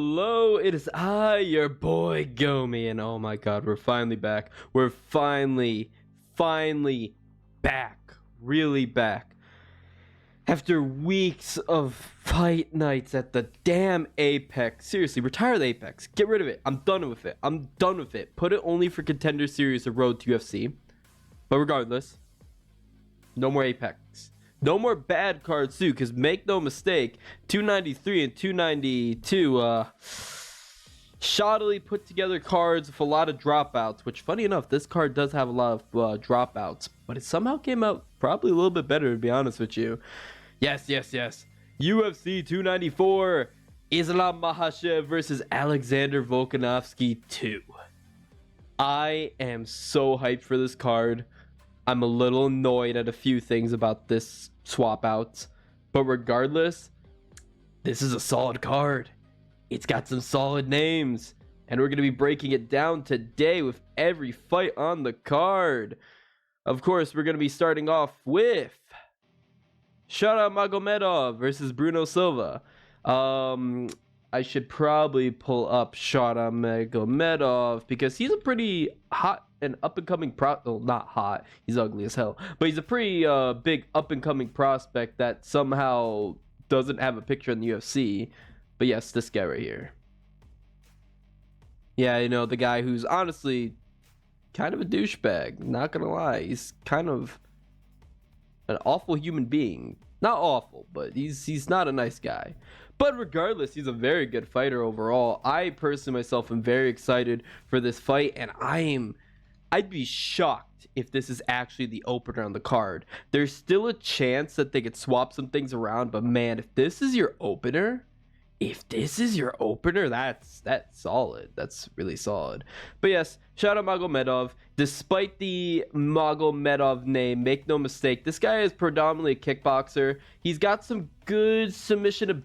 Hello, it is I, your boy Gomi, and oh my god, we're finally back. We're finally back. Really back. After weeks of fight nights at the damn Apex. Seriously, retire the Apex. Get rid of it. I'm done with it. Put it only for Contender Series or Road to UFC. But regardless, no more Apex. No more bad cards too, because make no mistake, 293 and 292 shoddily put together cards with a lot of dropouts, which funny enough, this card does have a lot of dropouts, but it somehow came out probably a little bit better, to be honest with you. Yes. UFC 294, Islam Mkhachev versus Aleksandar Volkanovski 2. I am so hyped for this card. I'm a little annoyed at a few things about this swap out, but regardless, this is a solid card. It's got some solid names, and we're going to be breaking it down today with every fight on the card. Of course, we're going to be starting off with Magomedov versus Bruno Silva. I should probably pull up Magomedov because he's a pretty hot and up-and-coming well, not hot, he's ugly as hell, but he's a pretty big up-and-coming prospect that somehow doesn't have a picture in the UFC. But yes, this guy right here. Yeah, you know, the guy who's honestly kind of a douchebag, not gonna lie. He's kind of an awful human being. Not awful, but he's not a nice guy. But regardless, he's a very good fighter overall. I personally myself am very excited for this fight, and I'd be shocked if this is actually the opener on the card. There's still a chance that they could swap some things around, but man, if this is your opener, that's solid. That's really solid. But yes, shout out Magomedov. Despite the Magomedov name, make no mistake, this guy is predominantly a kickboxer. He's got some good submission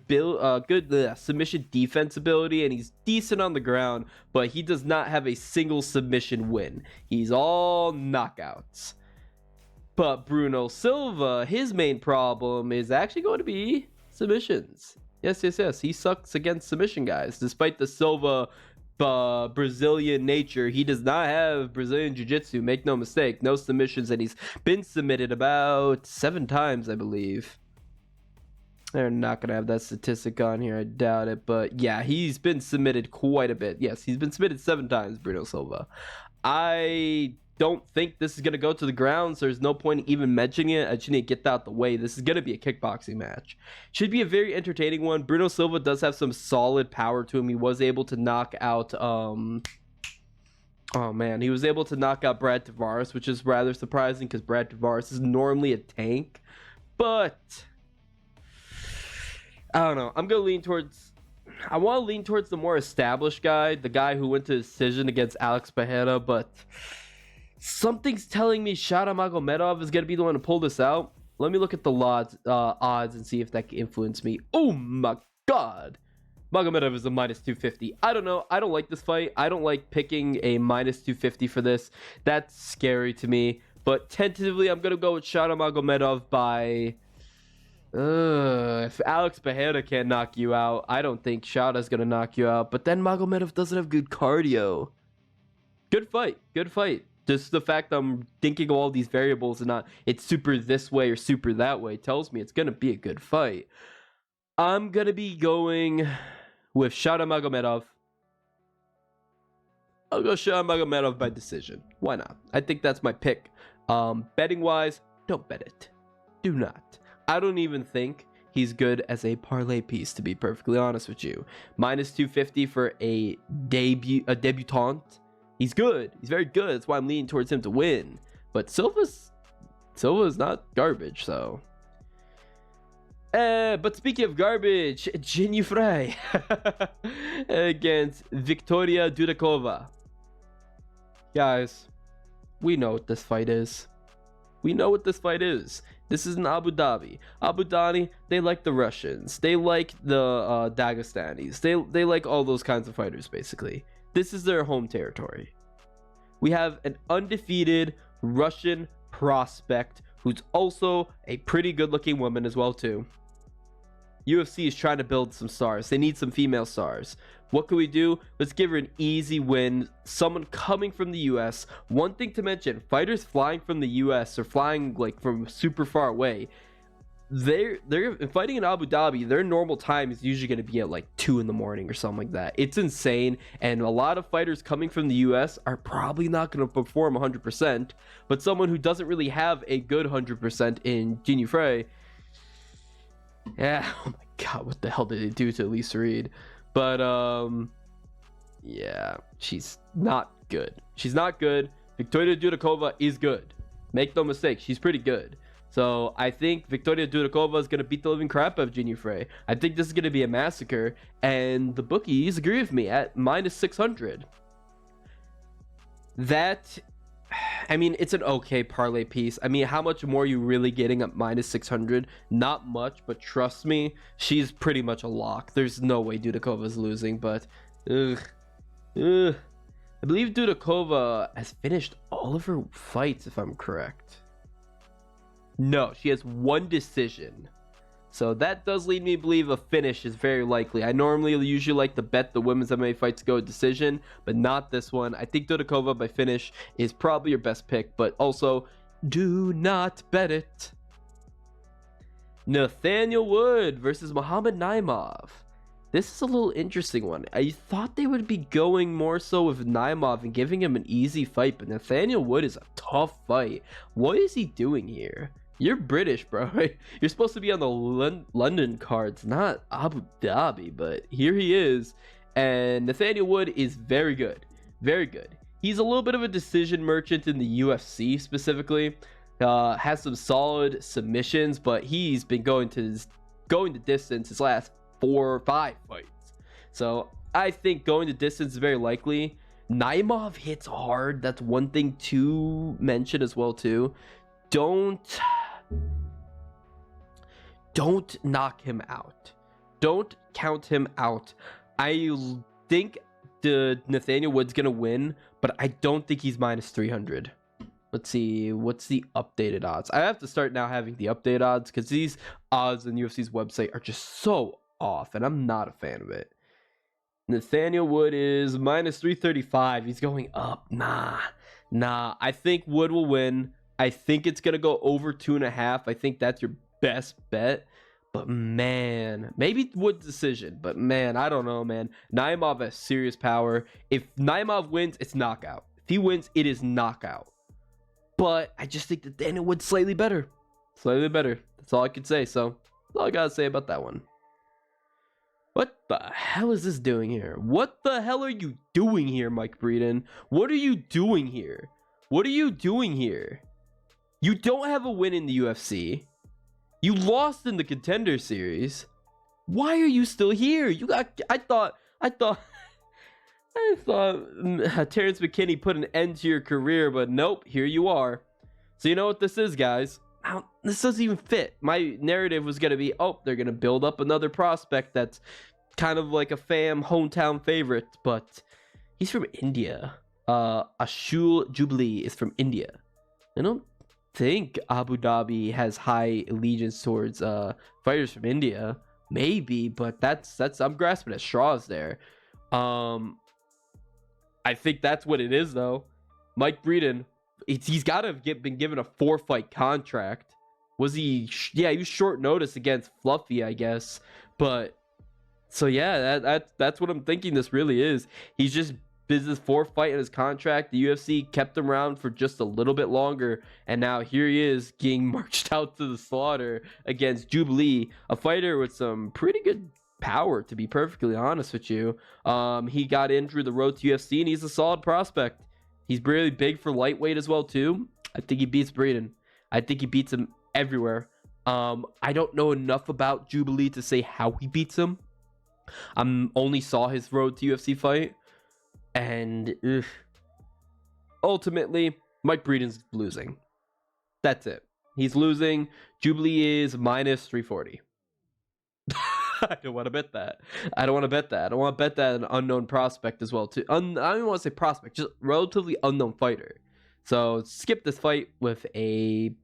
submission defense ability, and he's decent on the ground, but he does not have a single submission win. He's all knockouts. But Bruno Silva, his main problem is actually going to be submissions. Yes. He sucks against submission guys. Despite the Silva Brazilian nature, he does not have Brazilian jiu-jitsu. Make no mistake. No submissions, and he's been submitted about 7 times, I believe. They're not going to have that statistic on here. I doubt it. But yeah, he's been submitted quite a bit. Yes, he's been submitted 7 times, Bruno Silva. I don't think this is going to go to the ground, so there's no point even mentioning it. I just need to get that out the way. This is going to be a kickboxing match. Should be a very entertaining one. Bruno Silva does have some solid power to him. He was able to knock out he was able to knock out Brad Tavares, which is rather surprising because Brad Tavares is normally a tank. But I don't know. I want to lean towards the more established guy, the guy who went to decision against Alex Pereira, but something's telling me Magomedov is going to be the one to pull this out. Let me look at the odds and see if that can influence me. Oh my god. Magomedov is a minus 250. I don't know. I don't like this fight. I don't like picking a minus 250 for this. That's scary to me. But tentatively, I'm going to go with Magomedov by... if Alex Pereira can't knock you out, I don't think Shada's going to knock you out. But then Magomedov doesn't have good cardio. Good fight. Just the fact I'm thinking of all these variables and not it's super this way or super that way tells me it's going to be a good fight. I'm going to be going with Magomedov. I'll go Magomedov by decision. Why not? I think that's my pick. Betting wise, don't bet it. Do not. I don't even think he's good as a parlay piece, to be perfectly honest with you. Minus 250 for a debutant. He's good. He's very good. That's why I'm leaning towards him to win. But Silva's not garbage, so. But speaking of garbage, Jinyu Frey against Victoria Dudakova. Guys, we know what this fight is. This is in Abu Dhabi. Abu Dhabi, they like the Russians. They like the Dagestanis. They like all those kinds of fighters, basically. This is their home territory. We have an undefeated Russian prospect who's also a pretty good-looking woman as well, too. UFC is trying to build some stars. They need some female stars. What can we do? Let's give her an easy win. Someone coming from the US. One thing to mention, fighters flying from the US or flying like from super far away, they're fighting in Abu Dhabi. Their normal time is usually going to be at like 2 in the morning or something like that. It's insane, and a lot of fighters coming from the US are probably not going to perform 100%, but someone who doesn't really have a good 100% in Ginyu Frey, yeah, oh my god, what the hell did they do to Lisa Reed? But yeah, she's not good. She's not good. Victoria Dudakova is good, make no mistake, she's pretty good. So I think Victoria Dudakova is going to beat the living crap out of Ginyu Frey. I think this is going to be a massacre, and the bookies agree with me at -600. That, I mean, it's an okay parlay piece. I mean, how much more are you really getting at -600? Not much, but trust me, she's pretty much a lock. There's no way Dudakova is losing, but I believe Dudakova has finished all of her fights, if I'm correct. No, she has 1 decision. So that does lead me to believe a finish is very likely. I normally usually like to bet the women's MMA fights go decision, but not this one. I think Dudakova by finish is probably your best pick, but also do not bet it. Nathaniel Wood versus Mohammad Naimov. This is a little interesting one. I thought they would be going more so with Naimov and giving him an easy fight, but Nathaniel Wood is a tough fight. What is he doing here? You're British, bro. You're supposed to be on the London cards, not Abu Dhabi, but here he is. And Nathaniel Wood is very good. Very good. He's a little bit of a decision merchant in the UFC specifically. Has some solid submissions, but he's been going the distance his last 4 or 5 fights. So I think going the distance is very likely. Naimov hits hard. That's one thing to mention as well too. Don't knock him out. Don't count him out. I think the Nathaniel Wood's gonna win, but I don't think he's -300. Let's see, what's the updated odds? I have to start now having the updated odds because these odds on UFC's website are just so off, and I'm not a fan of it. Nathaniel Wood is -335. He's going up. Nah. I think Wood will win. I think it's gonna go over 2.5. I think that's your best bet. But man, maybe Wood's decision. But man, I don't know, man. Naimov has serious power. If Naimov wins, it's knockout. If he wins, it is knockout. But I just think that Daniel Wood's slightly better. Slightly better. That's all I could say. So that's all I gotta say about that one. What the hell is this doing here? What the hell are you doing here, Mike Breeden? What are you doing here? What are you doing here? You don't have a win in the UFC. You lost in the Contender Series. Why are you still here? I thought Terrence McKinney put an end to your career, but nope, here you are. So you know what this is, guys? This doesn't even fit. My narrative was going to be, oh, they're going to build up another prospect that's kind of like a hometown favorite, but he's from India. Asul Jubilee is from India. I don't think Abu Dhabi has high allegiance towards fighters from India. Maybe, but that's I'm grasping at straws there. I think that's what it is, though. Mike Breeden, he's got to have been given a 4-fight contract. Was he? Yeah, he was short notice against Fluffy, I guess. But so yeah, that's what I'm thinking. This really is. He's just business 4-fight in his contract. The UFC kept him around for just a little bit longer, and now here he is getting marched out to the slaughter against Jubilee, a fighter with some pretty good power, to be perfectly honest with you. He got in through the road to UFC, and he's a solid prospect. He's really big for lightweight as well too. I think he beats Breeden. I think he beats him everywhere. I don't know enough about Jubilee to say how he beats him. I only saw his road to UFC fight, and ultimately Mike Breeden's losing. That's it. He's losing. Jubilee is -340. I don't want to bet that. I don't want to bet that. I don't want to bet that an unknown prospect as well too. I don't even want to say prospect, just relatively unknown fighter. So skip this fight with a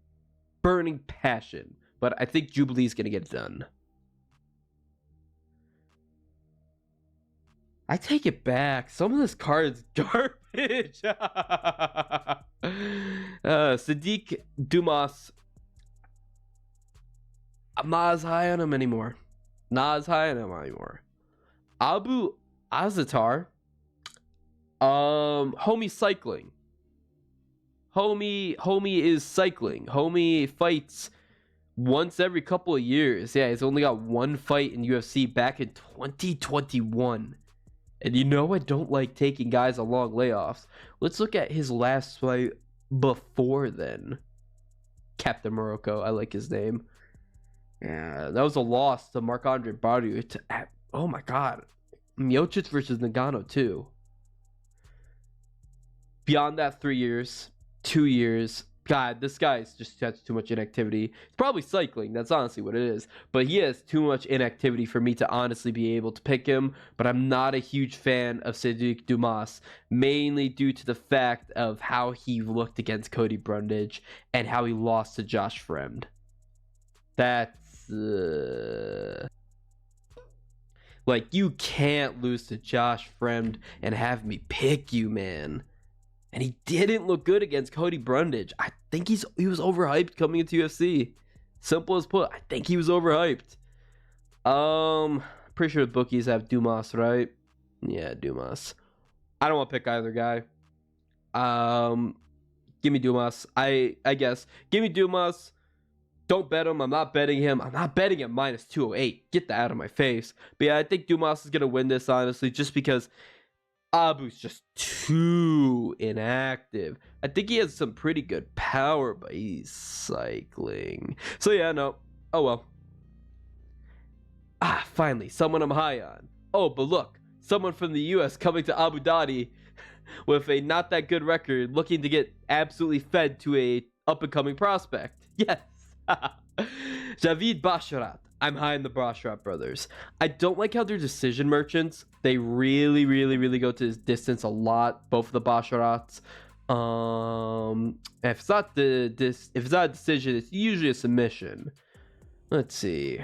burning passion. But I think Jubilee's going to get it done. I take it back. Some of this card's garbage. Sadik, Dumas. I'm not as high on him anymore. Abu Azatar. Homie cycling. Homie is cycling. Homie fights once every couple of years. Yeah, he's only got one fight in UFC back in 2021. And you know I don't like taking guys on long layoffs. Let's look at his last fight before then. Captain Morocco, I like his name. Yeah, that was a loss to Marc-Andre Barrios. Oh my god. Miocic versus Nagano too. Beyond that, 3 years, 2 years. God, this guy's just has too much inactivity. It's probably cycling. That's honestly what it is. But he has too much inactivity for me to honestly be able to pick him. But I'm not a huge fan of Sadik Dumas, mainly due to the fact of how he looked against Cody Brundage and how he lost to Josh Fremd. That's... like, you can't lose to Josh Fremd and have me pick you, man. And he didn't look good against Cody Brundage. I think he was overhyped coming into UFC. Simple as put. I think he was overhyped. Pretty sure the bookies have Dumas, right? Yeah, Dumas. I don't want to pick either guy. Give me Dumas. I guess. Give me Dumas. Don't bet him. I'm not betting him. I'm not betting at minus 208. Get that out of my face. But yeah, I think Dumas is going to win this, honestly, just because Abu's just too inactive. I think he has some pretty good power, but he's cycling. So yeah, no. Oh well. Finally, someone I'm high on. Oh, but look, someone from the US coming to Abu Dhabi with a not that good record, looking to get absolutely fed to a up-and-coming prospect. Yes. Javid Basharat. I'm high in the Basharat brothers. I don't like how they're decision merchants. They really go to this distance a lot. Both of the Basharats. If it's not if it's not a decision, it's usually a submission. Let's see.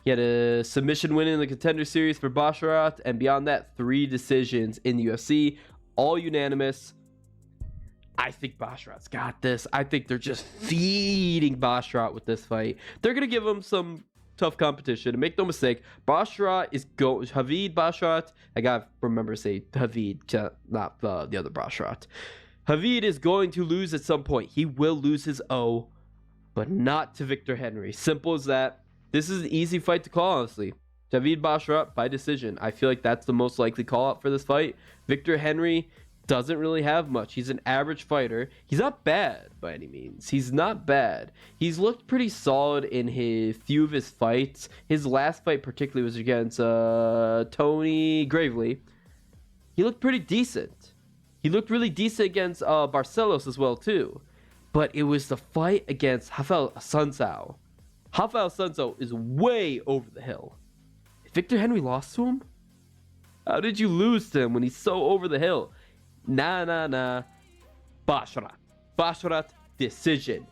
He had a submission win in the Contender Series for Basharat, and beyond that, 3 decisions in the UFC, all unanimous. I think Basharat's got this. I think they're just feeding Basharat with this fight. They're going to give him some tough competition. And make no mistake, Basharat is Javid Basharat. I got to remember to say Javid, not the other Basharat. Javid is going to lose at some point. He will lose his O, but not to Victor Henry. Simple as that. This is an easy fight to call, honestly. Javid Basharat by decision. I feel like that's the most likely call out for this fight. Victor Henry doesn't really have much. He's an average fighter. He's not bad by any means. He's not bad. He's looked pretty solid in his few of his fights. His last fight particularly was against Tony Gravely. He looked pretty decent. He looked really decent against Barcelos as well too. But it was the fight against Rafael Sunsao. Rafael Sunsao is way over the hill. Victor Henry lost to him? How did you lose to him when he's so over the hill? Nah. Basharat, decision.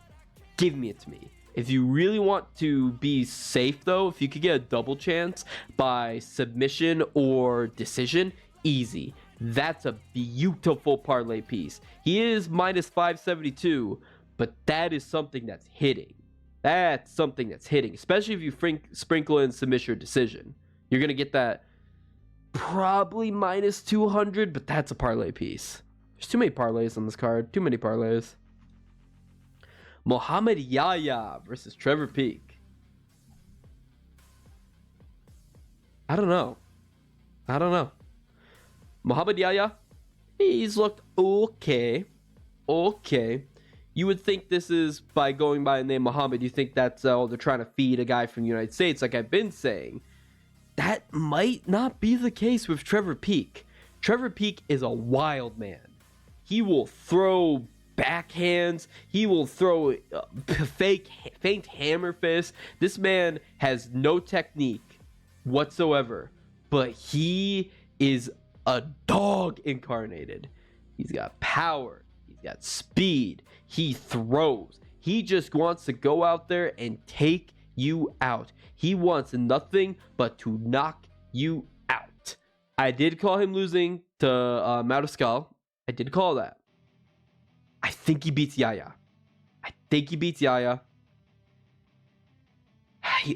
Give me it to me. If you really want to be safe, though, if you could get a double chance by submission or decision, easy. That's a beautiful parlay piece. He is minus 572, but that is something that's hitting. That's something that's hitting, especially if you sprinkle in submission or decision. You're going to get that probably minus 200, but that's a parlay piece. There's too many parlays on this card. Too many parlays. Mohammad Yaya versus Trevor Peak. I don't know. Mohammad Yaya, he's looked okay. You would think this is, by going by the name Mohammad, you think that's they're trying to feed a guy from the United States, like I've been saying. That might not be the case with Trevor Peak. Trevor Peak is a wild man. He will throw backhands. He will throw faint hammer fists. This man has no technique whatsoever, but he is a dog incarnated. He's got power. He's got speed. He throws. He just wants to go out there and take you out. He wants nothing but to knock you out. I did call him losing to Mariscal. I did call that. I think he beats Yaya. The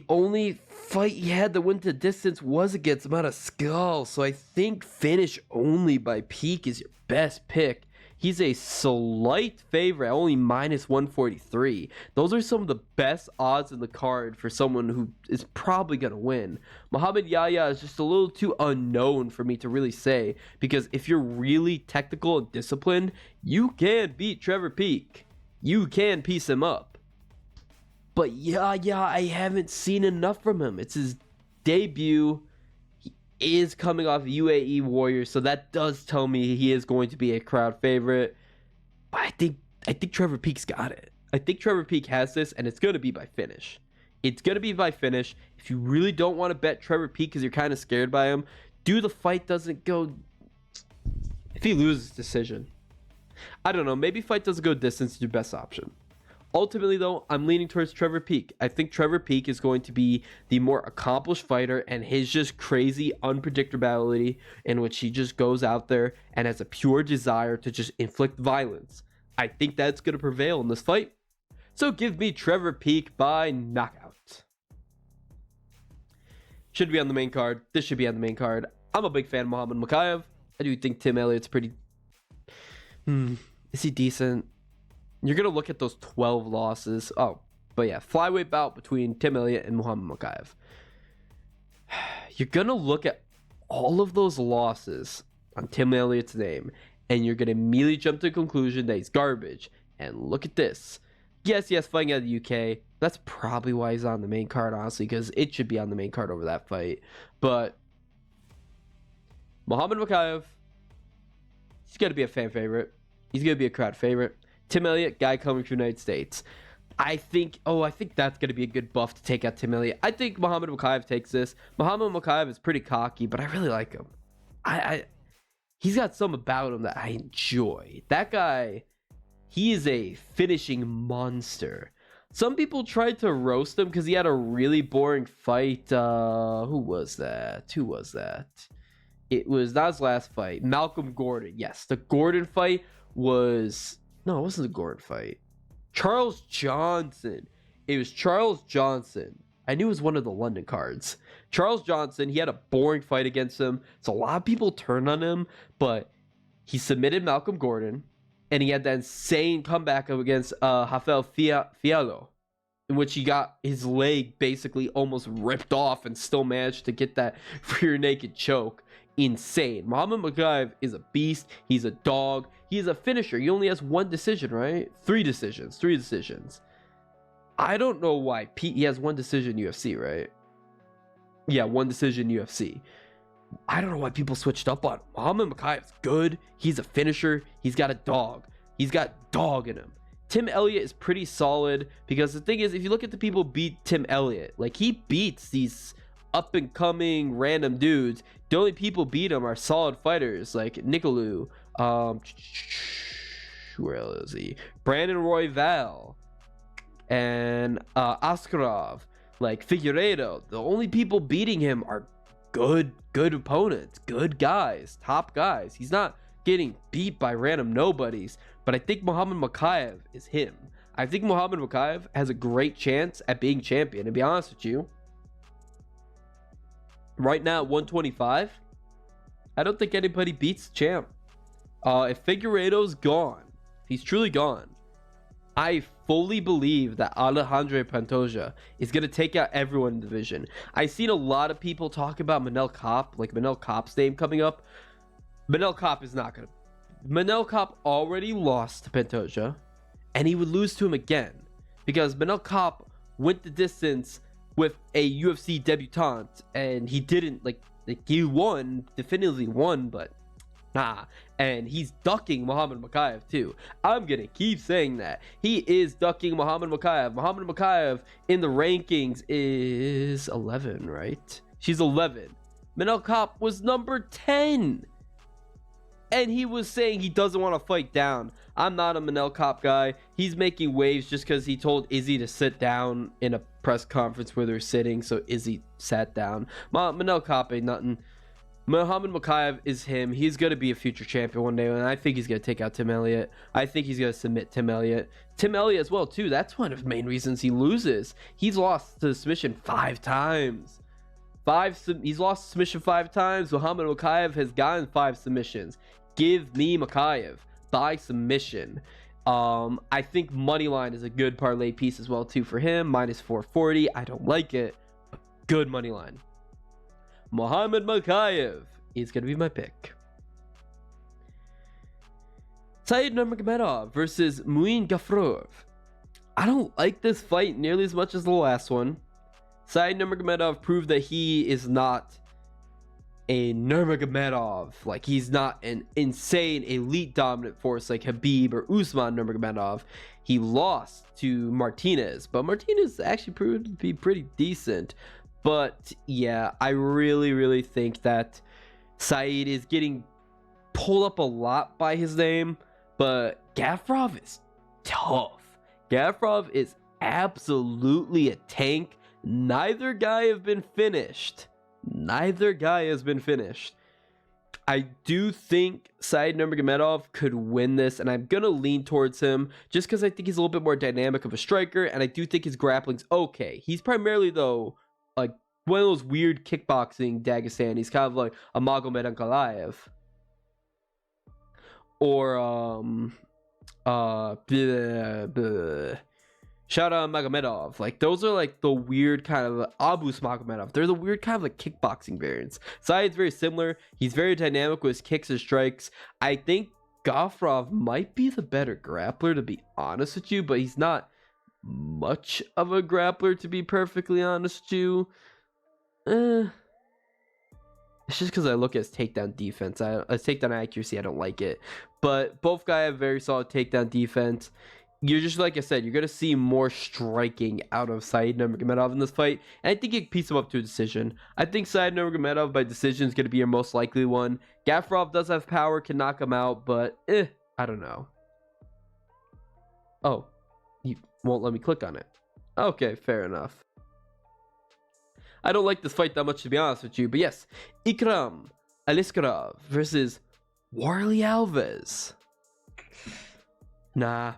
only fight he had that went to distance was against Mariscal. So I think finish only by Peak is your best pick. He's a slight favorite, only minus 143. Those are some of the best odds in the card for someone who is probably going to win. Mohammad Yaya is just a little too unknown for me to really say, because if you're really technical and disciplined, you can beat Trevor Peak. You can piece him up. But Yaya, I haven't seen enough from him. It's his debut. Is coming off UAE Warriors, so that does tell me he is going to be a crowd favorite. But I think Trevor Peak's got it. I think Trevor Peak has this, and it's going to be by finish. If you really don't want to bet Trevor Peak because you're kind of scared by him, the fight doesn't go. If he loses decision, I don't know. Maybe fight doesn't go distance is your best option. Ultimately, though, I'm leaning towards Trevor Peak. I think Trevor Peak is going to be the more accomplished fighter, and his just crazy unpredictability in which he just goes out there and has a pure desire to just inflict violence. I think that's going to prevail in this fight. So give me Trevor Peak by knockout. Should be on the main card. This should be on the main card. I'm a big fan of Mohammad Mkhachev. I do think Tim Elliott's pretty... Is he decent? You're going to look at those 12 losses. Oh, but yeah, flyweight bout between Tim Elliott and Mohammad Mkhachev. You're going to look at all of those losses on Tim Elliott's name, and you're going to immediately jump to the conclusion that he's garbage. And look at this. Yes, fighting out of the UK. That's probably why he's on the main card, honestly, because it should be on the main card over that fight. But Mohammad Mkhachev, he's going to be a fan favorite. He's going to be a crowd favorite. Tim Elliott, guy coming from the United States. I think that's going to be a good buff to take out Tim Elliott. I think Mohammad Mkhachev takes this. Mohammad Mkhachev is pretty cocky, but I really like him. He's got something about him that I enjoy. That guy, he is a finishing monster. Some people tried to roast him because he had a really boring fight. Who was that? It was not his last fight. Malcolm Gordon. Yes, the Gordon fight was... No, it wasn't the Gordon fight. Charles Johnson. It was Charles Johnson. I knew it was one of the London cards. Charles Johnson, he had a boring fight against him. So a lot of people turned on him, but he submitted Malcolm Gordon, and he had that insane comeback against Rafael Fialho, in which he got his leg basically almost ripped off and still managed to get that rear naked choke. Insane. Mohammad Mkhachev is a beast. He's a dog. He's a finisher. He only has one decision, right? Three decisions. I don't know why. He has one decision UFC, right? Yeah, one decision UFC. I don't know why people switched up on him. Mohammad Mkhachev's good. He's a finisher. He's got a dog. He's got dog in him. Tim Elliott is pretty solid, because the thing is, if you look at the people beat Tim Elliott, like, he beats these up and coming random dudes. The only people beat him are solid fighters like Nicolou, where else is he? Brandon Royval and Askarov, like Figueiredo. The only people beating him are good opponents, good guys, top guys. He's not getting beat by random nobodies. But I think Mohammad Mkhachev is him. I think Mohammad Mkhachev has a great chance at being champion. To be honest with you, right now at 125, I don't think anybody beats the champ. If Figueiredo's gone, if he's truly gone, I fully believe that Alejandro Pantoja is going to take out everyone in the division. I've seen a lot of people talk about Manel Kape, like Manel Kape's name coming up. Manel Kape is not going to. Manel Kape already lost to Pantoja, and he would lose to him again, because Manel Kape went the distance with a UFC debutant, and he didn't, like he won, definitively won, but nah. And he's ducking Mohammad Mkhachev too. I'm gonna keep saying that. He is ducking Mohammad Mkhachev. Mohammad Mkhachev in the rankings is 11, right? She's 11. Manel Kape was number 10. And he was saying he doesn't want to fight down. I'm not a Manel Kape guy. He's making waves just because he told Izzy to sit down in a press conference where they're sitting. So Izzy sat down. Manel Kape ain't nothing. Mohammad Mkhachev is him. He's going to be a future champion one day, and I think he's going to take out Tim Elliott. I think he's going to submit Tim Elliott. Tim Elliott as well, too. That's one of the main reasons he loses. He's lost to submission 5 times. He's lost submission 5 times. Mohammad Mkhachev has gotten 5 submissions. Give me Mkhachev by submission. I think Moneyline is a good parlay piece as well, too, for him. -440. I don't like it, but good Moneyline. Mohammad Mkhachev is going to be my pick. Said Nurmagomedov versus Muin Gafurov. I don't like this fight nearly as much as the last one. Said Nurmagomedov proved that he is not a Nurmagomedov. Like, he's not an insane elite dominant force like Khabib or Usman Nurmagomedov. He lost to Martinez, but Martinez actually proved to be pretty decent. But yeah, I really think that Said is getting pulled up a lot by his name, but Gafurov is tough. Gafurov is absolutely a tank. Neither guy have been finished. Neither guy has been finished. I do think Said Nurmagomedov could win this, and I'm going to lean towards him just because I think he's a little bit more dynamic of a striker, and I do think his grappling's okay. He's primarily, though, like one of those weird kickboxing Dagestan. He's kind of like a Magomed Ankalaev. Or, shout out Magomedov. Like, those are like the weird kind of Abus Magomedov. They're the weird kind of like kickboxing variants. Said's very similar. He's very dynamic with his kicks and strikes. I think Gafurov might be the better grappler, to be honest with you, but he's not much of a grappler, to be perfectly honest with you. It's just because I look at his takedown defense. His takedown accuracy, I don't like it. But both guys have very solid takedown defense. You're just, like I said, you're going to see more striking out of Said Nurmagomedov in this fight. And I think you can piece him up to a decision. I think Said Nurmagomedov by decision is going to be your most likely one. Gafurov does have power, can knock him out, but I don't know. Oh, you won't let me click on it. Okay, fair enough. I don't like this fight that much, to be honest with you. But yes, Ikram Aleksandar versus Warlley Alves. Nah,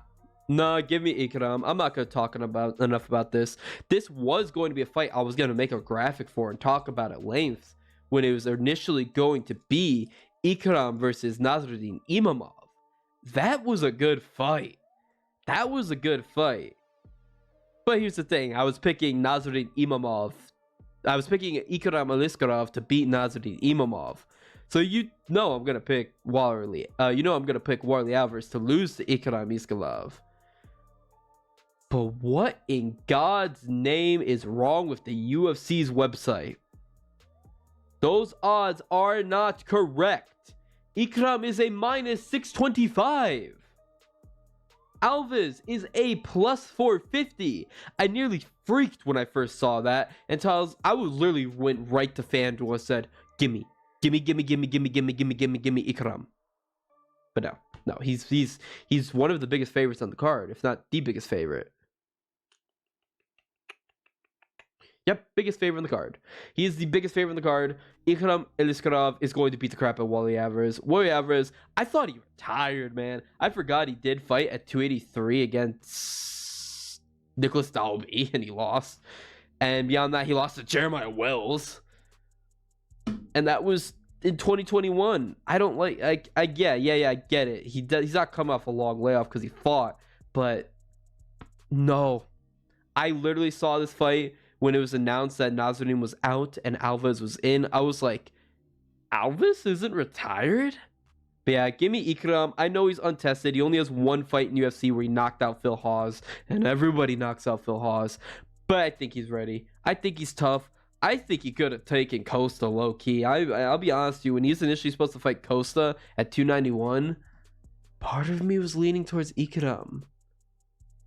give me Ikram. I'm not going to talk enough about this. This was going to be a fight I was going to make a graphic for and talk about at length when it was initially going to be Ikram versus Nasruddin Imavov. That was a good fight. But here's the thing. I was picking Nasruddin Imavov. I was picking Ikram Aleksandar to beat Nazarov Imavov. So I'm gonna pick Warlley. I'm gonna pick Warlley Alves to lose to Ikram Aleksandar. But what in God's name is wrong with the UFC's website? Those odds are not correct. Ikram is a -625. Alves is a +450. I nearly freaked when I first saw that, and I was literally went right to FanDuel and said, gimme Ikram. But no, he's one of the biggest favorites on the card, if not the biggest favorite. Yep, biggest favorite on the card. He is the biggest favorite on the card. Ikram Aleksandar is going to beat the crap out of Warlley Alves. Warlley Alves, I thought he retired, man. I forgot he did fight at 283 against Nicholas Dalby, and he lost. And beyond that, he lost to Jeremiah Wells. And that was in 2021. I don't like, I get it. He's not coming off a long layoff because he fought. But no. I literally saw this fight when it was announced that Nazarov was out and Alves was in. I was like, Alves isn't retired? But yeah, give me Ikram. I know he's untested. He only has one fight in UFC where he knocked out Phil Hawes, and everybody knocks out Phil Hawes. But I think he's ready. I think he's tough. I think he could have taken Costa low-key. I'll be honest with you, when he was initially supposed to fight Costa at 291, part of me was leaning towards Ikram.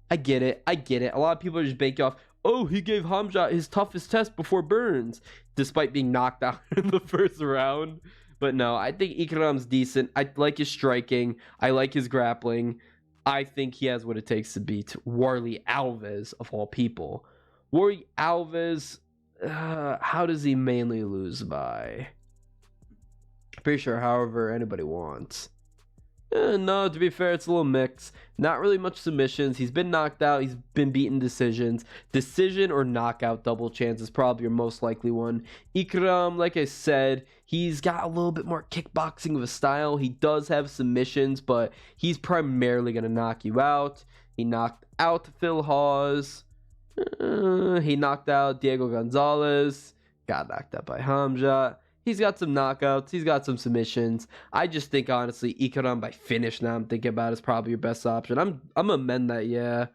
I get it. A lot of people are just banking off, oh, he gave Hamza his toughest test before Burns, despite being knocked out in the first round. But no, I think Ikram's decent. I like his striking. I like his grappling. I think he has what it takes to beat Warlley Alves, of all people. Warlley Alves, how does he mainly lose by? Pretty sure however anybody wants. No, to be fair, it's a little mix. Not really much submissions. He's been knocked out. He's been beaten decisions. Decision or knockout double chance is probably your most likely one. Ikram, like I said, he's got a little bit more kickboxing of a style. He does have submissions, but he's primarily going to knock you out. He knocked out Phil Hawes. He knocked out Diego Gonzalez. Got knocked out by Hamza. He's got some knockouts. He's got some submissions. I just think, honestly, Ikram by finish now I'm thinking about is probably your best option. I'm going to amend that, yeah.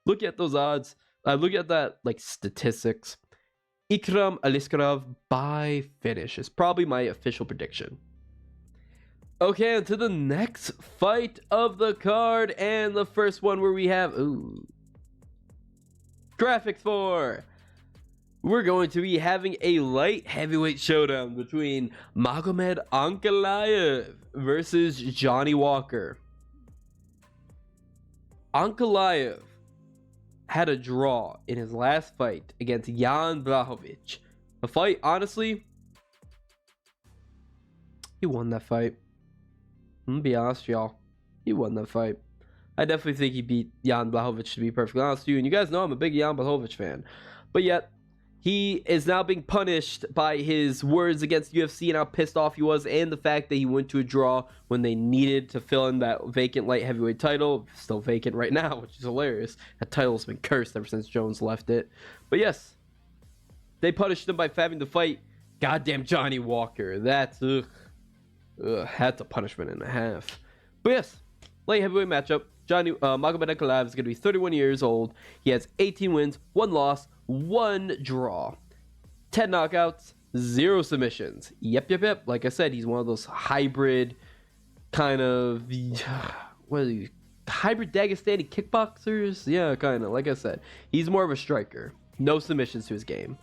Look at those odds. Look at that, like, statistics. Ikram Aliskerov by finish is probably my official prediction. Okay, on to the next fight of the card. And the first one where we have... graphics for... We're going to be having a light heavyweight showdown between Magomed Ankalaev versus Johnny Walker. Ankalaev had a draw in his last fight against Jan Blachowicz. The fight, honestly, he won that fight. I'm gonna be honest with y'all. He won that fight. I definitely think he beat Jan Blachowicz, to be perfectly honest with you. And you guys know I'm a big Jan Blachowicz fan. But yet, he is now being punished by his words against UFC and how pissed off he was, and the fact that he went to a draw when they needed to fill in that vacant light heavyweight title. Still vacant right now, which is hilarious. That title's been cursed ever since Jones left it. But yes, they punished him by having to fight goddamn Johnny Walker. That's that's a punishment and a half. But yes, light heavyweight matchup. Magomed Ankalaev is going to be 31 years old. He has 18 wins, 1 loss, 1 draw, 10 knockouts, 0 submissions. Yep. Like I said, he's one of those hybrid kind of hybrid Dagestani kickboxers. Yeah, kind of. Like I said, he's more of a striker. No submissions to his game.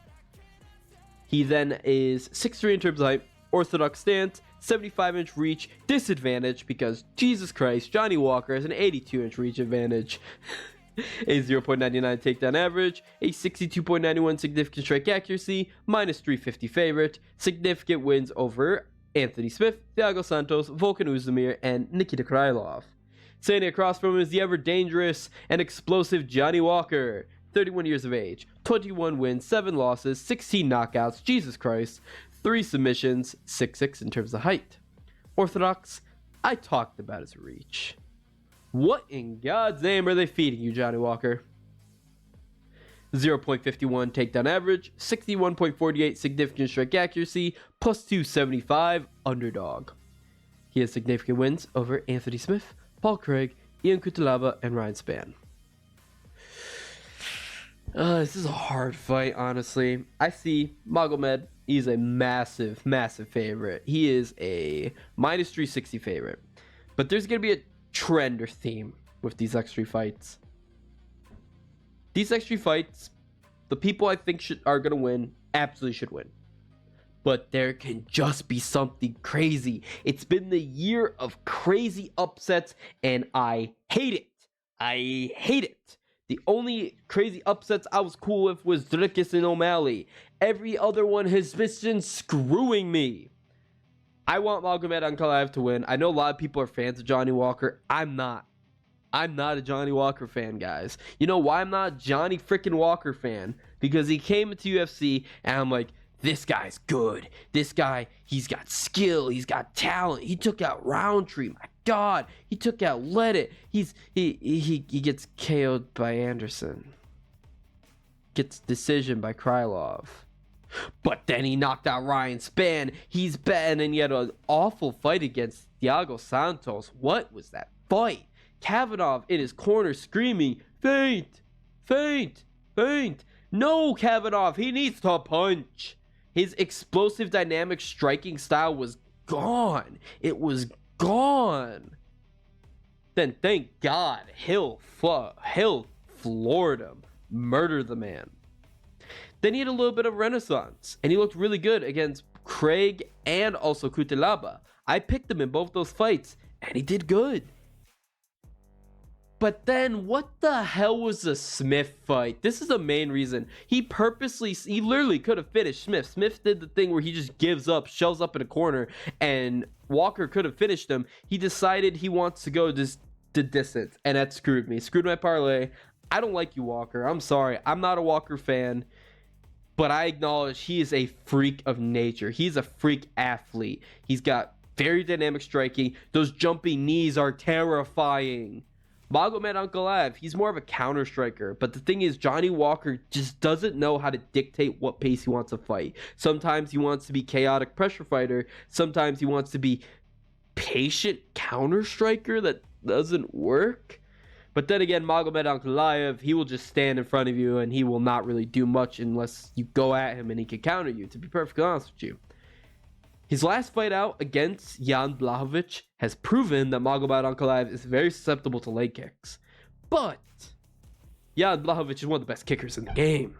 He then is 6'3" in terms of height, orthodox stance, 75-inch reach, disadvantage because Jesus Christ, Johnny Walker has an 82-inch reach advantage. A 0.99 takedown average, a 62.91 significant strike accuracy, minus 350 favorite, significant wins over Anthony Smith, Thiago Santos, Volkan Oezdemir, and Nikita Krylov. Standing across from him is the ever-dangerous and explosive Johnny Walker, 31 years of age, 21 wins, 7 losses, 16 knockouts, Jesus Christ, 3 submissions, 6'6" in terms of height. Orthodox, I talked about his reach. What in God's name are they feeding you, Johnny Walker? 0.51 takedown average, 61.48 significant strike accuracy, plus 275 underdog. He has significant wins over Anthony Smith, Paul Craig, Ian Cutelaba, and Ryan Spann. This is a hard fight, honestly. I see Magomed. He's a massive favorite. He is a minus 360 favorite. But there's going to be a trend or theme with these X3 fights. These X3 fights, the people I think are going to win absolutely should win. But there can just be something crazy. It's been the year of crazy upsets, and I hate it. I hate it. The only crazy upsets I was cool with was Dricus and O'Malley. Every other one has been screwing me. I want Magomed Ankalaev to win. I know a lot of people are fans of Johnny Walker. I'm not. I'm not a Johnny Walker fan, guys. You know why I'm not a Johnny freaking Walker fan? Because he came into UFC, and I'm like, this guy's good. This guy, he's got skill. He's got talent. He took out Roundtree. My God, he took out Leddit. He gets KO'd by Anderson. Gets decision by Krylov. But then he knocked out Ryan Spann. He's bad, and he had an awful fight against Thiago Santos. What was that fight? Kavanagh in his corner screaming, "Faint! Faint! Faint!" No, Kavanagh, he needs to punch. His explosive, dynamic striking style was gone. It was gone. Then thank God Hill floored him, murdered the man. Then he had a little bit of renaissance, and he looked really good against Craig and also Cutelaba. I picked him in both those fights, and he did good. But then what the hell was the Smith fight? This is the main reason. He literally could have finished Smith. Smith did the thing where he just gives up, shells up in a corner, and Walker could have finished him. He decided he wants to go the distance, and that screwed me. Screwed my parlay. I don't like you, Walker. I'm sorry. I'm not a Walker fan, but I acknowledge he is a freak of nature. He's a freak athlete. He's got very dynamic striking. Those jumping knees are terrifying. Magomed Ankalaev, he's more of a counter striker, but the thing is, Johnny Walker just doesn't know how to dictate what pace he wants to fight. Sometimes he wants to be chaotic pressure fighter. Sometimes he wants to be patient counter striker. That doesn't work. But then again, Magomed Ankalaev, he will just stand in front of you and he will not really do much unless you go at him and he can counter you, to be perfectly honest with you. His last fight out against Jan Blachowicz has proven that Magomed Ankalaev is very susceptible to leg kicks. But Jan Blachowicz is one of the best kickers in the game.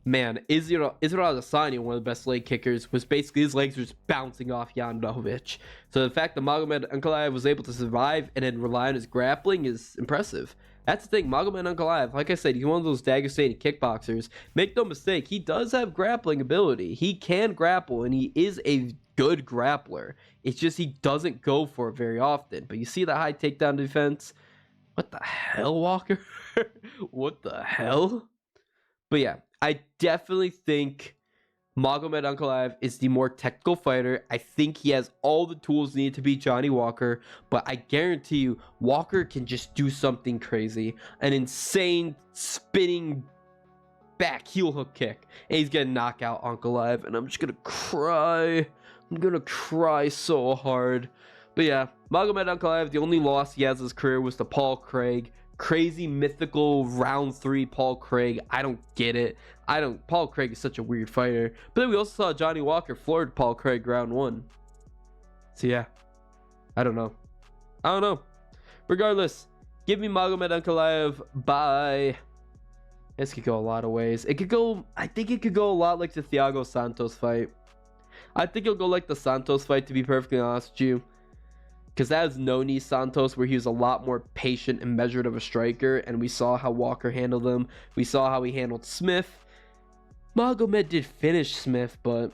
Man, Israel Adesanya, one of the best leg kickers, was basically his legs were just bouncing off Jan Blachowicz. So the fact that Magomed Ankalaev was able to survive and then rely on his grappling is impressive. That's the thing, Magomed Ankalaev, like I said, he's one of those Dagestani kickboxers. Make no mistake, he does have grappling ability. He can grapple, and he is a good grappler. It's just he doesn't go for it very often. But you see the high takedown defense? What the hell, Walker? What the hell? But yeah, I definitely think Magomed Ankalaev is the more technical fighter. I think he has all the tools needed to beat Johnny Walker, but I guarantee you, Walker can just do something crazy. An insane spinning back heel hook kick, and he's gonna knock out Ankalaev, and I'm just gonna cry. I'm gonna cry so hard. But yeah, Magomed Ankalaev, the only loss he has in his career was to Paul Craig. Crazy mythical round 3 Paul Craig. I don't get it. Paul Craig is such a weird fighter. But then we also saw Johnny Walker floored Paul Craig round 1. So yeah, I don't know. Regardless, give me Magomed Ankalaev by. This could go a lot of ways. I think it could go a lot like the Thiago Santos fight. I think it'll go like the Santos fight, to be perfectly honest with you. Because that is no-knee Santos, where he was a lot more patient and measured of a striker, and we saw how Walker handled him. We saw how he handled Smith. Magomed did finish Smith, but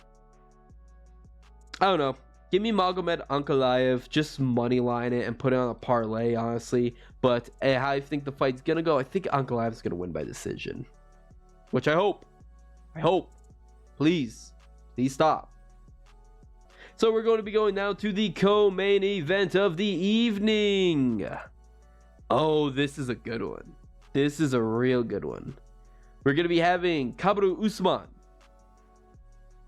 I don't know. Give me Magomed Ankalaev, just money line it and put it on a parlay, honestly. But how I think the fight's gonna go, I think Ankalaev is gonna win by decision, which I hope. Please stop. So we're going to be going now to the co-main event of the evening. Oh, this is a good one. This is a real good one. We're going to be having Khabib Usman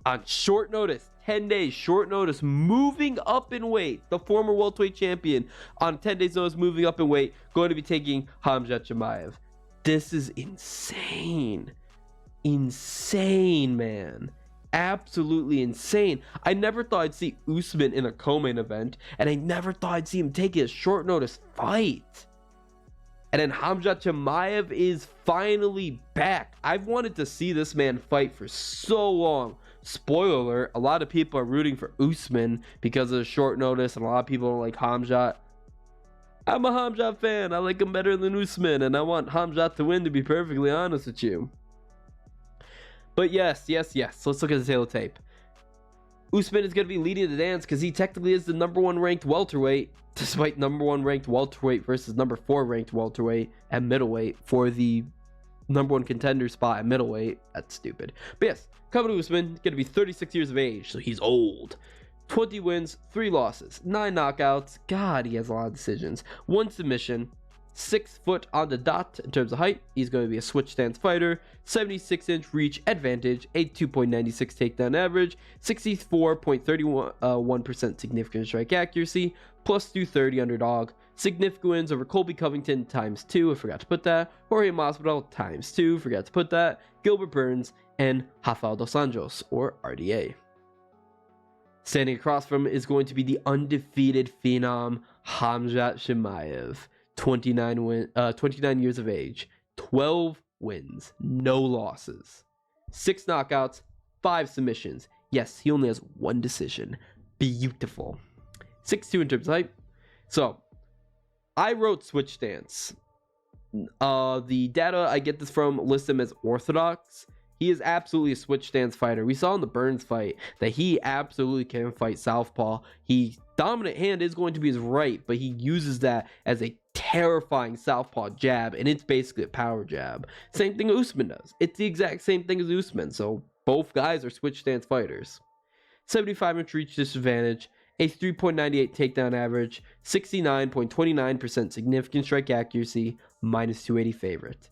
on short notice, 10 days short notice, moving up in weight. The former welterweight champion on 10 days notice, moving up in weight, going to be taking Khamzat Chimaev. This is insane. Insane, man. Absolutely insane. I never thought I'd see Usman in a co-main event, and I never thought I'd see him take a short notice fight. And then Khamzat Chimaev is finally back. I've wanted to see this man fight for so long. Spoiler alert, a lot of people are rooting for Usman because of the short notice, and a lot of people are like Khamzat. I'm a Khamzat fan. I like him better than Usman, and I want Khamzat to win, to be perfectly honest with you. But yes. Let's look at the tail of tape. Usman is going to be leading the dance because he technically is the number 1 ranked welterweight, despite number 1 ranked welterweight versus number 4 ranked welterweight at middleweight for the number 1 contender spot at middleweight. That's stupid. But yes, Khabib Usman is going to be 36 years of age, so he's old. 20 wins, 3 losses, 9 knockouts. God, he has a lot of decisions. 1 submission. 6 foot on the dot in terms of height. He's going to be a switch stance fighter. 76-inch reach advantage. 82.96 takedown average. 64.31% significant strike accuracy. Plus 230 underdog. Significant wins over Colby Covington ×2. I forgot to put that. Jorge Masvidal ×2. Forgot to put that. Gilbert Burns and Rafael dos Anjos, or RDA. Standing across from him is going to be the undefeated phenom Khamzat Chimaev. 29 years of age, 12 wins, no losses, 6 knockouts, 5 submissions. Yes, he only has 1 decision. Beautiful. 6'2" in terms of height. So, I wrote switch stance. The data I get this from lists him as orthodox. He is absolutely a switch stance fighter. We saw in the Burns fight that he absolutely can fight southpaw. He dominant hand is going to be his right, but he uses that as a terrifying southpaw jab, and it's basically a power jab. Same thing Usman does. It's the exact same thing as Usman. So both guys are switch stance fighters. 75-inch reach disadvantage, a 3.98 takedown average, 69.29% significant strike accuracy, minus 280 favorite.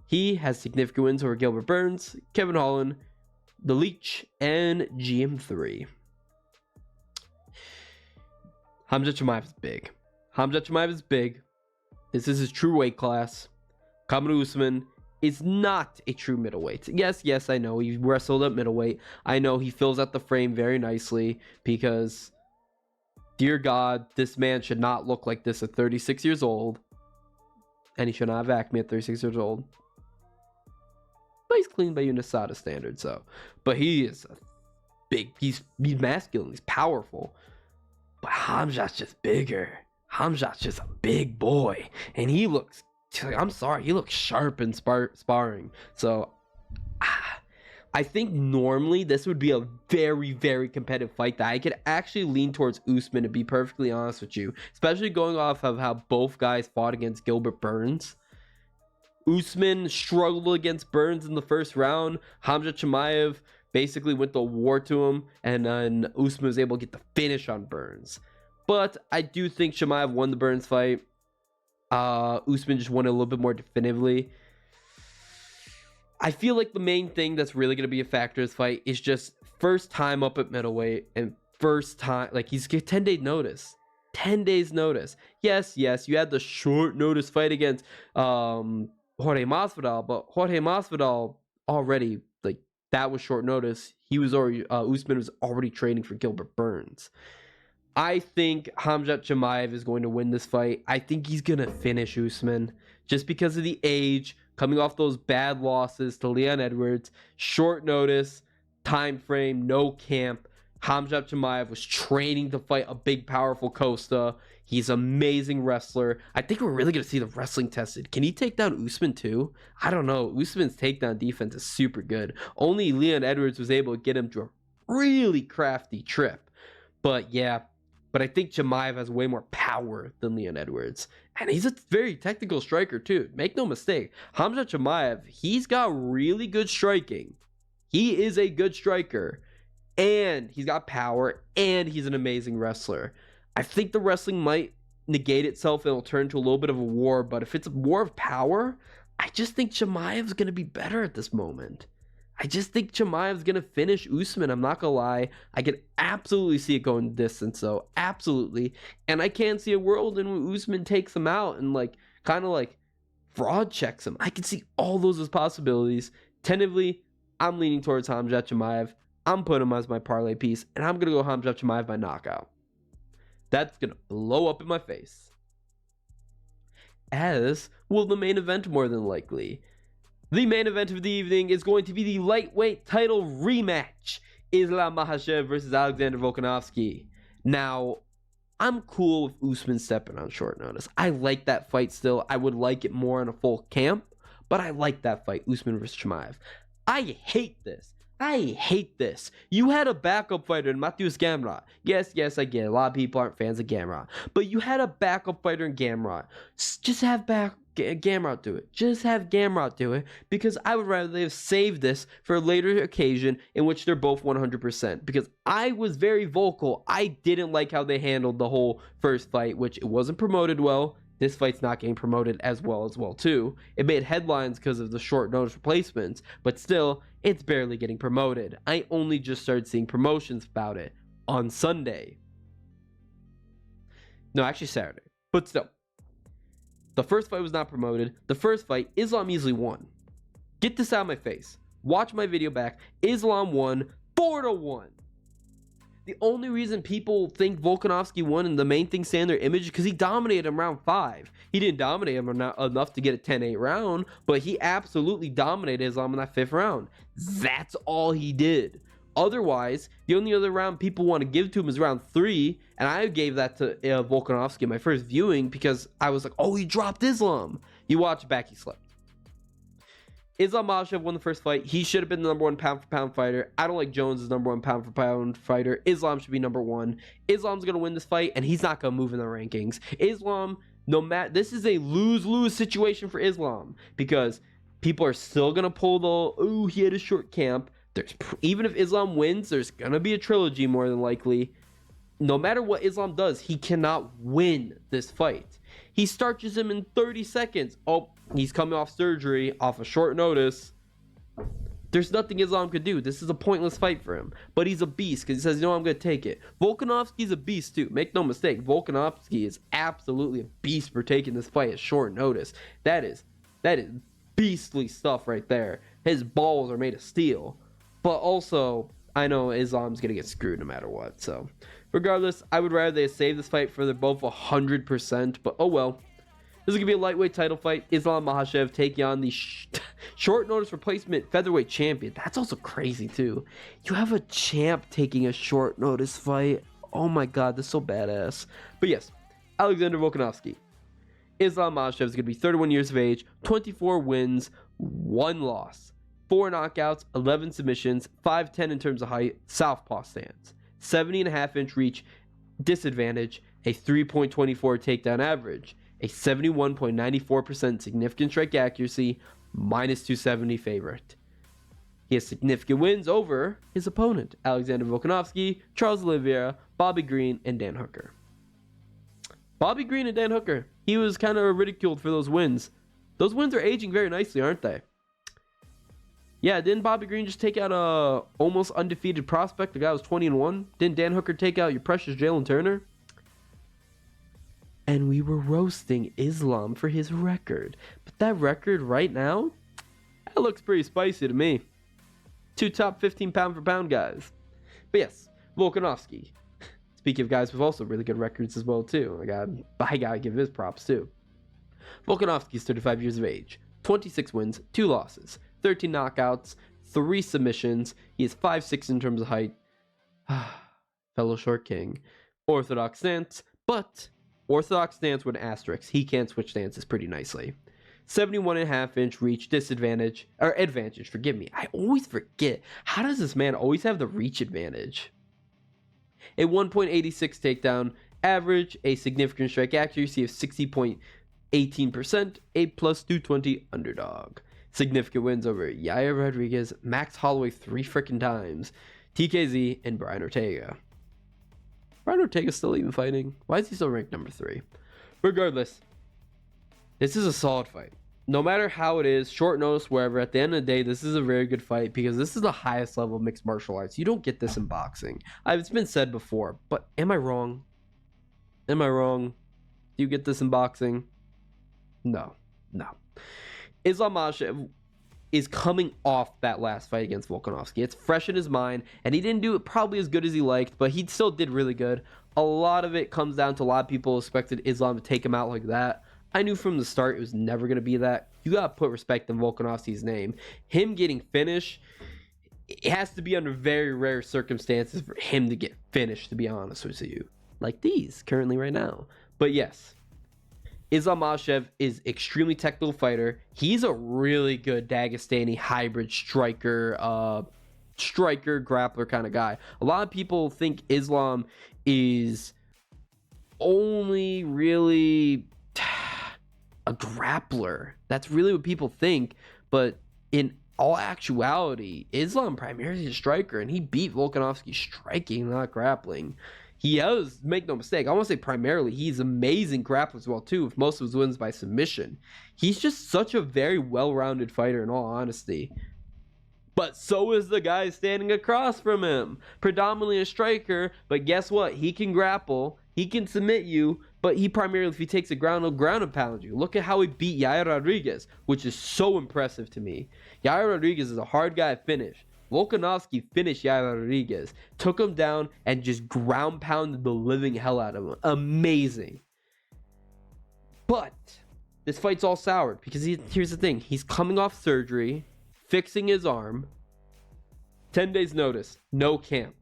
He has significant wins over Gilbert Burns, Kevin Holland, The Leech, and GM3. Khamzat Chimaev is big. Khamzat Chimaev is big. This is his true weight class. Kamaru Usman is not a true middleweight. Yes, I know. He wrestled at middleweight. I know he fills out the frame very nicely because, dear God, this man should not look like this at 36 years old. And he should not have acne at 36 years old. But he's clean by UNISADA standards, so. But he is a big, he's masculine, he's powerful. But Khamzat's just bigger. Khamzat's just a big boy. And he looks, I'm sorry, he looks sharp in sparring. So, I think normally this would be a very, very competitive fight that I could actually lean towards Usman, to be perfectly honest with you. Especially going off of how both guys fought against Gilbert Burns. Usman struggled against Burns in the first round. Khamzat Chimaev basically went to war to him, and then Usman was able to get the finish on Burns. But I do think Chimaev won the Burns fight. Usman just won it a little bit more definitively. I feel like the main thing that's really going to be a factor in this fight is just first time up at middleweight, and first time, like, he's get 10 days notice. 10 days notice. Yes, you had the short notice fight against Jorge Masvidal, but Jorge Masvidal already, like, that was short notice. He was already, Usman was already training for Gilbert Burns. I think Khamzat Chimaev is going to win this fight. I think he's going to finish Usman just because of the age, coming off those bad losses to Leon Edwards, short notice, time frame, no camp. Khamzat Chimaev was training to fight a big, powerful Costa. He's an amazing wrestler. I think we're really going to see the wrestling tested. Can he take down Usman too? I don't know. Usman's takedown defense is super good. Only Leon Edwards was able to get him to a really crafty trip. But yeah, I think Chimaev has way more power than Leon Edwards. And he's a very technical striker too. Make no mistake. Khamzat Chimaev, he's got really good striking. He is a good striker. And he's got power. And he's an amazing wrestler. I think the wrestling might negate itself and it'll turn into a little bit of a war. But if it's a war of power, I just think Chimaev's going to be better at this moment. I just think Chimaev's going to finish Usman. I'm not going to lie. I can absolutely see it going distance, though. Absolutely. And I can see a world in which Usman takes him out and, like, kind of, like, fraud checks him. I can see all those as possibilities. Tentatively, I'm leaning towards Khamzat Chimaev. I'm putting him as my parlay piece, and I'm going to go Khamzat Chimaev by knockout. That's going to blow up in my face. As will the main event, more than likely. The main event of the evening is going to be the lightweight title rematch. Islam Makhachev versus Aleksandar Volkanovski. Now, I'm cool with Usman stepping on short notice. I like that fight still. I would like it more in a full camp, but I like that fight, Usman versus Chimaev. I hate this. You had a backup fighter in Mateusz Gamrot. Yes, I get it. A lot of people aren't fans of Gamrot. But you had a backup fighter in Gamrot. Just have Gamrot do it. Just have Gamrot do it. Because I would rather they have saved this for a later occasion in which they're both 100%. Because I was very vocal. I didn't like how they handled the whole first fight, which it wasn't promoted well. This fight's not getting promoted as well too. It made headlines because of the short notice replacements, but still, it's barely getting promoted. I only just started seeing promotions about it on Sunday. No, actually Saturday. But still, the first fight was not promoted. The first fight, Islam easily won. Get this out of my face. Watch my video back. Islam won 4-1. The only reason people think Volkanovski won and the main thing staying in their image is because he dominated him round 5. He didn't dominate him enough to get a 10-8 round, but he absolutely dominated Islam in that 5th round. That's all he did. Otherwise, the only other round people want to give to him is round 3, and I gave that to Volkanovski in my first viewing because I was like, oh, he dropped Islam. You watch back, he slept. Islam Makhachev won the first fight. He should have been the number 1 pound for pound fighter. I don't like Jones as number 1 pound for pound fighter. Islam should be number 1. Islam's going to win this fight, and he's not going to move in the rankings. Islam, no matter, this is a lose-lose situation for Islam because people are still going to pull the, oh, he had a short camp. Even if Islam wins, there's going to be a trilogy more than likely. No matter what Islam does, he cannot win this fight. He starches him in 30 seconds. Oh, he's coming off surgery, off a short notice. There's nothing Islam could do. This is a pointless fight for him. But he's a beast because he says, you know, I'm going to take it. Volkanovski's a beast too. Make no mistake. Volkanovski is absolutely a beast for taking this fight at short notice. That is beastly stuff right there. His balls are made of steel. But also, I know Islam's going to get screwed no matter what. So, regardless, I would rather they save this fight for they're both 100%. But, oh well. This is going to be a lightweight title fight. Islam Makhachev taking on the short notice replacement featherweight champion. That's also crazy, too. You have a champ taking a short notice fight. Oh my god, this is so badass. But yes, Aleksandar Volkanovski. Islam Makhachev is going to be 31 years of age, 24 wins, 1 loss. 4 knockouts, 11 submissions, 5'10 in terms of height, southpaw stance, 70.5-inch reach, disadvantage, a 3.24 takedown average, a 71.94% significant strike accuracy, minus 270 favorite. He has significant wins over his opponent, Aleksandar Volkanovski, Charles Oliveira, Bobby Green, and Dan Hooker. Bobby Green and Dan Hooker, he was kind of ridiculed for those wins. Those wins are aging very nicely, aren't they? Yeah, didn't Bobby Green just take out a almost undefeated prospect? The guy was 20-1. Didn't Dan Hooker take out your precious Jalen Turner? And we were roasting Islam for his record. But that record right now, that looks pretty spicy to me. 2 top 15 pound for pound guys. But yes, Volkanovski. Speaking of guys with also really good records as well too. I gotta give his props too. Volkanovski is 35 years of age. 26 wins, 2 losses. 13 knockouts, 3 submissions. He is 5'6" in terms of height. Fellow short king. Orthodox stance, but orthodox stance with an asterisk. He can switch stances pretty nicely. 71.5-inch reach, disadvantage, or advantage, forgive me. I always forget. How does this man always have the reach advantage? A 1.86 takedown average, a significant strike accuracy of 60.18%, a plus 220 underdog. Significant wins over Yaya Rodriguez, Max Holloway 3 freaking times, TKZ, and Brian Ortega. Brian Ortega's still even fighting. Why is he still ranked number 3? Regardless, this is a solid fight. No matter how it is, short notice, wherever, at the end of the day, this is a very good fight because this is the highest level of mixed martial arts. You don't get this in boxing. It's been said before, but am I wrong? Am I wrong? Do you get this in boxing? No. Islam Makhachev is coming off that last fight against Volkanovski. It's fresh in his mind, and he didn't do it probably as good as he liked, but he still did really good. A lot of it comes down to a lot of people expected Islam to take him out like that. I knew from the start it was never going to be that. You got to put respect in Volkanovski's name. Him getting finished, it has to be under very rare circumstances for him to get finished, to be honest with you. Like these, currently right now. But yes, Islam Makhachev is extremely technical fighter. He's a really good Dagestani hybrid striker, grappler kind of guy. A lot of people think Islam is only really a grappler. That's really what people think. But in all actuality, Islam primarily is a striker, and he beat Volkanovski striking, not grappling. He has, make no mistake, I want to say primarily, he's amazing grappler as well too, with most of his wins by submission. He's just such a very well-rounded fighter in all honesty. But so is the guy standing across from him. Predominantly a striker, but guess what? He can grapple, he can submit you, but he primarily, if he takes the ground, he'll ground and pound you. Look at how he beat Yaya Rodriguez, which is so impressive to me. Yaya Rodriguez is a hard guy to finish. Volkanovski finished Yaya Rodriguez, took him down, and just ground pounded the living hell out of him. Amazing. But this fight's all soured because here's the thing. He's coming off surgery, fixing his arm. 10 days notice, no camp,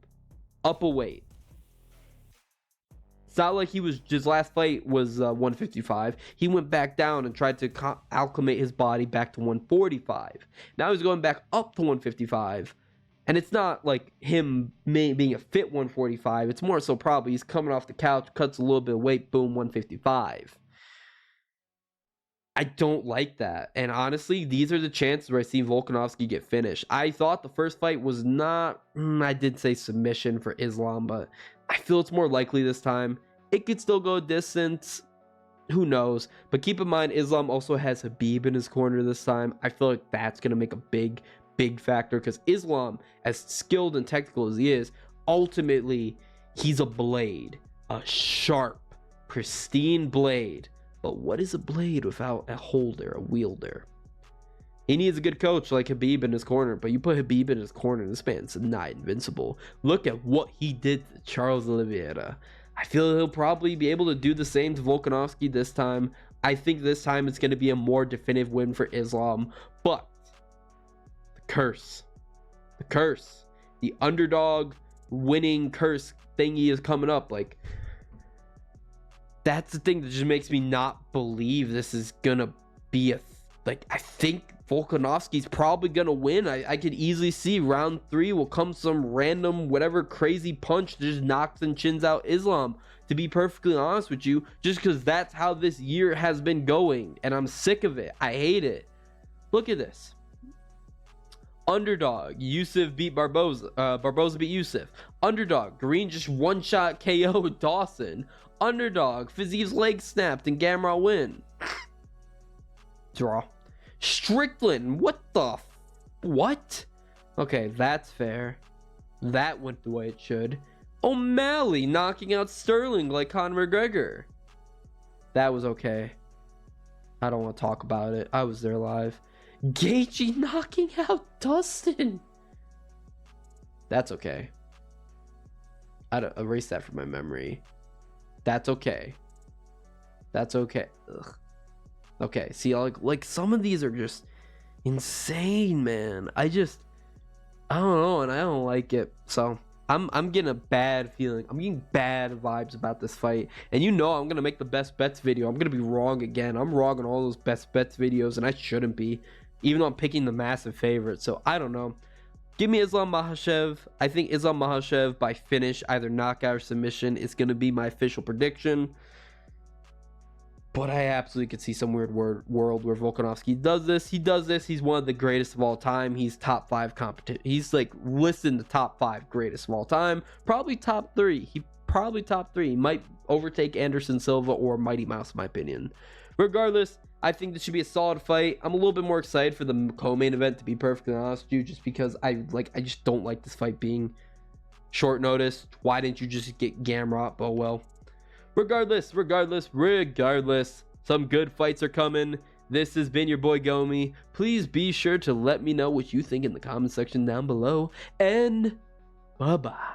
up a weight. It's not like his last fight was 155. He went back down and tried to acclimate his body back to 145. Now he's going back up to 155. And it's not like him being a fit 145. It's more so probably he's coming off the couch, cuts a little bit of weight, boom, 155. I don't like that. And honestly, these are the chances where I see Volkanovski get finished. I thought the first fight was not, I did say submission for Islam, but I feel it's more likely this time. It could still go distance. Who knows? But keep in mind, Islam also has Khabib in his corner this time. I feel like that's going to make a big factor because Islam, as skilled and technical as he is, ultimately, he's a blade. A sharp, pristine blade. But what is a blade without a holder, a wielder? He needs a good coach like Khabib in his corner, but you put Khabib in his corner, this man's not invincible. Look at what he did to Charles Oliveira. I feel he'll probably be able to do the same to Volkanovski this time. I think this time it's going to be a more definitive win for Islam, but the curse, the underdog winning curse thingy is coming up. Like, that's the thing that just makes me not believe this is gonna be I think Volkanovski's probably gonna win. I could easily see round 3 will come some random whatever crazy punch that just knocks and chins out Islam, to be perfectly honest with you, just because that's how this year has been going and I'm sick of it. I hate it. Look at this. Underdog, Yusuf beat Barboza. Barboza beat Yusuf. Underdog, Green just one-shot KO Dawson. Underdog, Fizie's leg snapped and Gamrot win. Draw. Strickland, what? Okay, that's fair. That went the way it should. O'Malley knocking out Sterling like Conor McGregor. That was okay. I don't want to talk about it. I was there live. Gaethje knocking out Dustin. That's okay. I'd erase that from my memory. That's okay. That's okay. Ugh. Okay, see, like some of these are just insane, man. I don't know, and I don't like it. So I'm getting a bad feeling. I'm getting bad vibes about this fight. And you know I'm gonna make the best bets video. I'm gonna be wrong again. I'm wrong on all those best bets videos, and I shouldn't be, even though I'm picking the massive favorite. So I don't know. Give me Islam Makhachev. I think Islam Makhachev by finish, either knockout or submission, is going to be my official prediction. But I absolutely could see some weird world where Volkanovski does this. He does this. He's one of the greatest of all time. He's top 5 competition. He's like listed in the top 5 greatest of all time. Probably top 3. He might overtake Anderson Silva or Mighty Mouse, in my opinion. Regardless, I think this should be a solid fight. I'm a little bit more excited for the co-main event, to be perfectly honest with you, just because I just don't like this fight being short notice. Why didn't you just get Gamrot? Oh well. Regardless, some good fights are coming. This has been your boy Gomi. Please be sure to let me know what you think in the comment section down below, and bye-bye.